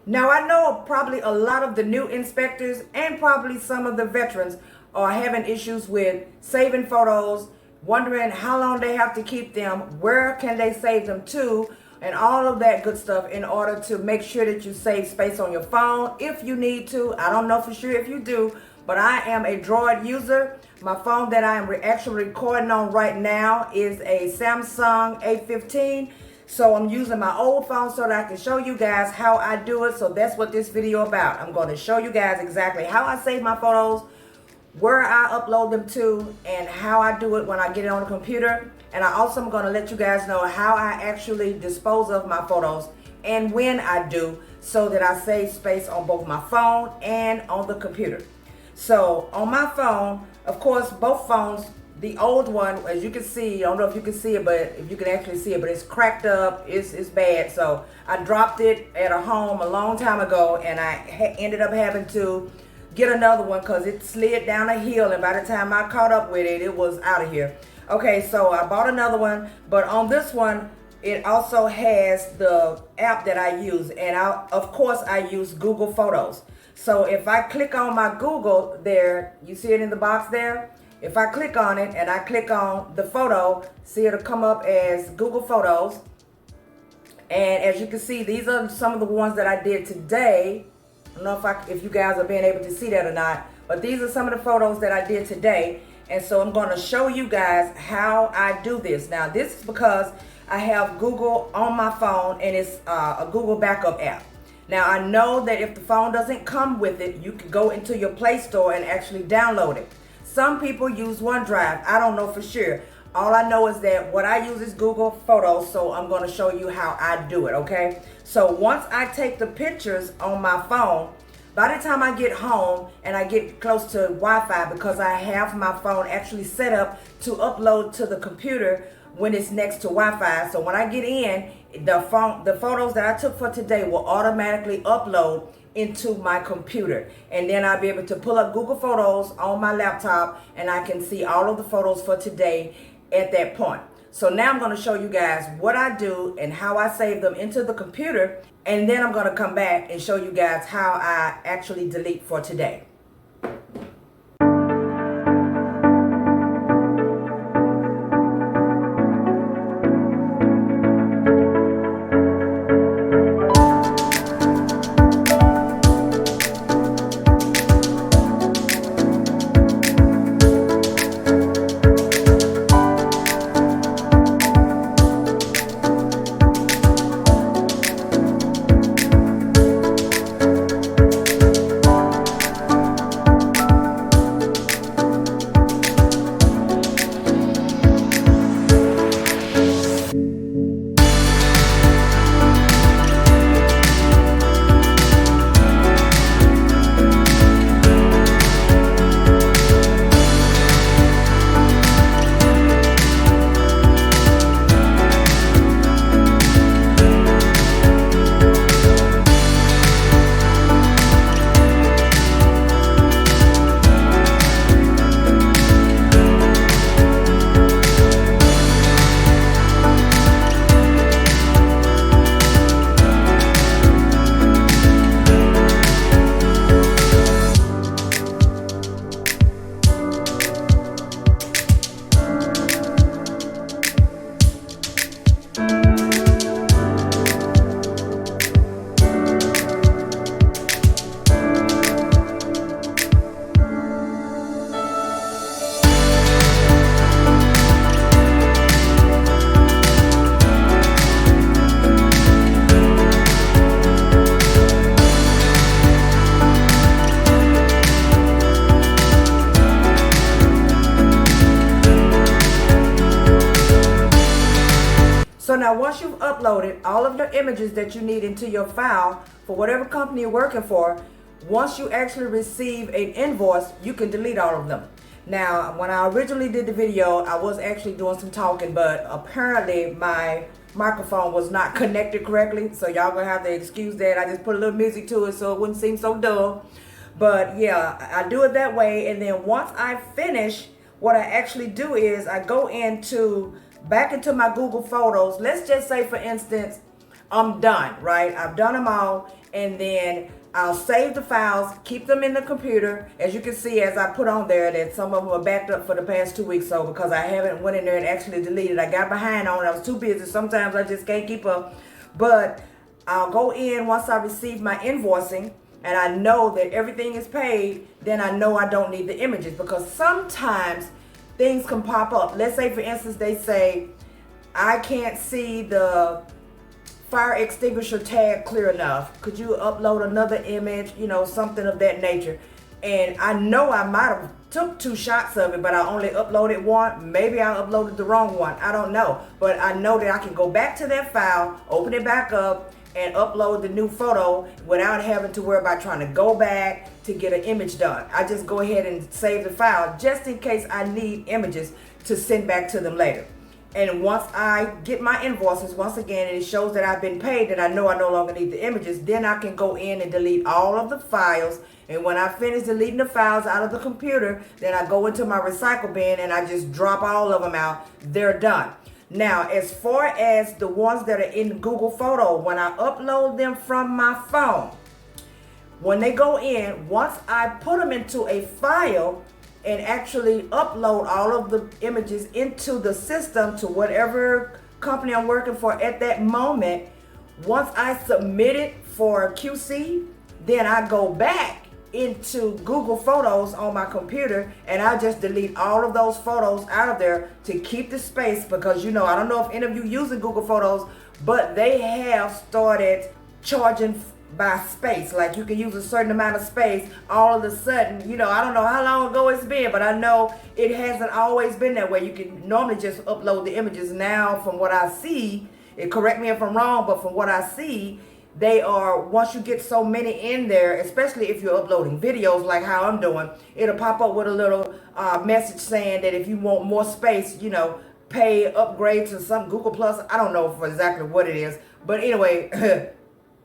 Now, I know probably a lot of the new inspectors and probably some of the veterans are having issues with saving photos, wondering how long they have to keep them, where can they save them to, and all of that good stuff in order to make sure that you save space on your phone if you need to. I don't know for sure if you do, but I am a Droid user. My phone that I am actually recording on right now is a Samsung A15. So I'm using my old phone so that I can show you guys how I do it. So that's what this video about. I'm going to show you guys exactly how I save my photos, where I upload them to, and how I do it when I get it on the computer. And I also am going to let you guys know how I actually dispose of my photos and when I do, so that I save space on both my phone and on the computer. So on my phone, of course, both phones, the old one, as you can see, I don't know if you can see it, but if you can actually see it, but it's cracked up, it's bad. So I dropped it at a home a long time ago, and I ended up having to get another one because it slid down a hill, and by the time I caught up with it, it was out of here. Okay, so I bought another one, but on this one, it also has the app that I use, and of course I use Google Photos. So if I click on my Google there, you see it in the box there? If I click on it and I click on the photo, see, it'll come up as Google Photos. And as you can see, these are some of the ones that I did today. I don't know if you guys are being able to see that or not, but these are some of the photos that I did today. And so I'm going to show you guys how I do this. Now, this is because I have Google on my phone, and it's a Google backup app. Now, I know that if the phone doesn't come with it, you can go into your Play Store and actually download it. Some people use OneDrive. I don't know for sure. All I know is that what I use is Google Photos, so I'm going to show you how I do it, okay? So once I take the pictures on my phone, by the time I get home and I get close to Wi-Fi, because I have my phone actually set up to upload to the computer when it's next to Wi-Fi. So when I get in, the photos that I took for today will automatically upload into my computer, and then I'll be able to pull up Google Photos on my laptop, and I can see all of the photos for today at that point. So now I'm going to show you guys what I do and how I save them into the computer, and then I'm going to come back and show you guys how I actually delete for today. So now once you've uploaded all of the images that you need into your file for whatever company you're working for, once you actually receive an invoice, you can delete all of them. Now, when I originally did the video, I was actually doing some talking, but apparently my microphone was not connected correctly, so y'all gonna have to excuse that. I just put a little music to it so it wouldn't seem so dull. But yeah, I do it that way, and then once I finish, what I actually do is I go back into my Google Photos. Let's just say, for instance, I'm done, right? I've done them all, and then I'll save the files, keep them in the computer. As you can see, as I put on there, that some of them are backed up for the past 2 weeks, so because I haven't went in there and actually deleted. I got behind on it. I was too busy. Sometimes I just can't keep up. But I'll go in once I receive my invoicing, and I know that everything is paid, then I know I don't need the images, because sometimes things can pop up. Let's say, for instance, they say, I can't see the fire extinguisher tag clear enough. Could you upload another image? You know, something of that nature. And I know I might have took 2 shots of it, but I only uploaded one. Maybe I uploaded the wrong one. I don't know. But I know that I can go back to that file, open it back up, and upload the new photo without having to worry about trying to go back to get an image done. I just go ahead and save the file just in case I need images to send back to them later. And once I get my invoices, once again, and it shows that I've been paid, and I know I no longer need the images, then I can go in and delete all of the files. And when I finish deleting the files out of the computer, then I go into my recycle bin and I just drop all of them out. They're done. Now, as far as the ones that are in Google Photo, when I upload them from my phone, when they go in, once I put them into a file and actually upload all of the images into the system to whatever company I'm working for at that moment, once I submit it for QC, then I go back into Google Photos on my computer and I just delete all of those photos out of there to keep the space, because, you know, I don't know if any of you using Google Photos, but they have started charging by space. Like, you can use a certain amount of space all of a sudden. You know, I don't know how long ago it's been, but I know it hasn't always been that way. You can normally just upload the images. Now, from what I see, correct me if I'm wrong, but from what I see, they are, once you get so many in there, especially if you're uploading videos like how I'm doing, it'll pop up with a little message saying that if you want more space, you know, pay, upgrade to some Google Plus. I don't know for exactly what it is, but anyway,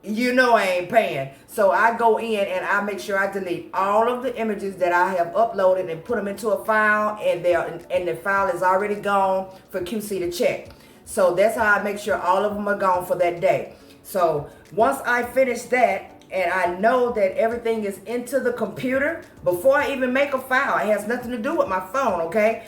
you know I ain't paying. So I go in and I make sure I delete all of the images that I have uploaded and put them into a file, and the file is already gone for QC to check. So that's how I make sure all of them are gone for that day. So once I finish that and I know that everything is into the computer, before I even make a file, it has nothing to do with my phone, okay?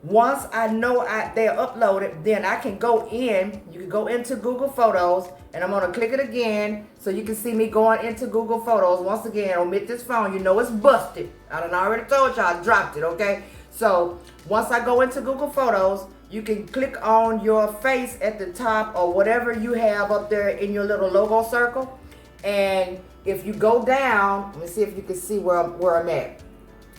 Once I know they're uploaded, then I can go in. You can go into Google Photos, and I'm going to click it again so you can see me going into Google Photos. Once again, omit this phone. You know it's busted. I done already told y'all I dropped it, okay? So once I go into Google Photos, you can click on your face at the top or whatever you have up there in your little logo circle. And if you go down, let me see if you can see where I'm at.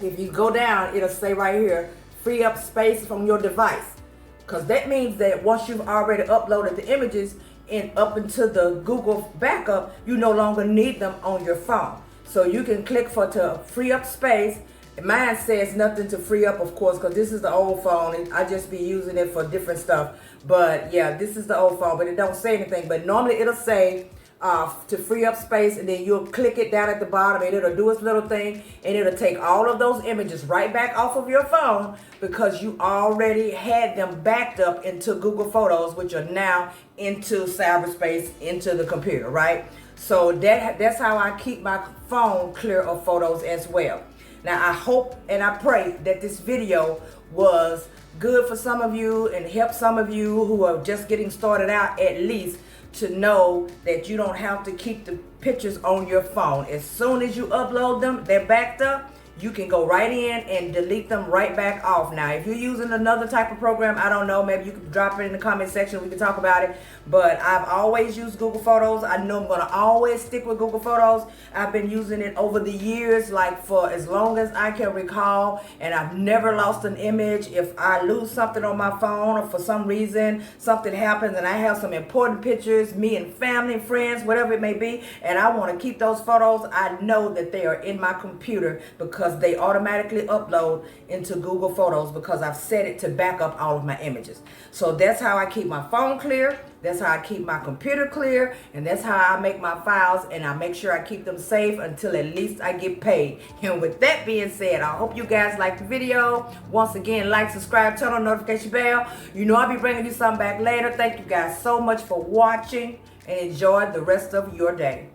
If you go down, it'll say right here, free up space from your device. Because that means that once you've already uploaded the images and up into the Google backup, you no longer need them on your phone. So you can click to free up space. Mine says nothing to free up, of course, because this is the old phone and I just be using it for different stuff. But yeah, this is the old phone, but it don't say anything. But normally it'll say to free up space, and then you'll click it down at the bottom and it'll do its little thing, and it'll take all of those images right back off of your phone because you already had them backed up into Google Photos, which are now into cyberspace, into the computer, right? So that's how I keep my phone clear of photos as well. Now, I hope and I pray that this video was good for some of you and help some of you who are just getting started out, at least to know that you don't have to keep the pictures on your phone. As soon as you upload them, they're backed up, you can go right in and delete them right back off. Now, if you're using another type of program, I don't know, maybe you can drop it in the comment section, we can talk about it. But I've always used Google Photos. I know I'm gonna always stick with Google Photos. I've been using it over the years, like for as long as I can recall, and I've never lost an image. If I lose something on my phone or for some reason something happens and I have some important pictures, me and family, friends, whatever it may be, and I want to keep those photos, I know that they are in my computer because they automatically upload into Google Photos because I've set it to back up all of my images. So that's how I keep my phone clear, that's how I keep my computer clear, and that's how I make my files, and I make sure I keep them safe until at least I get paid. And with that being said, I hope you guys liked the video. Once again, like, subscribe, turn on the notification bell. You know I'll be bringing you something back later. Thank you guys so much for watching, and enjoy the rest of your day.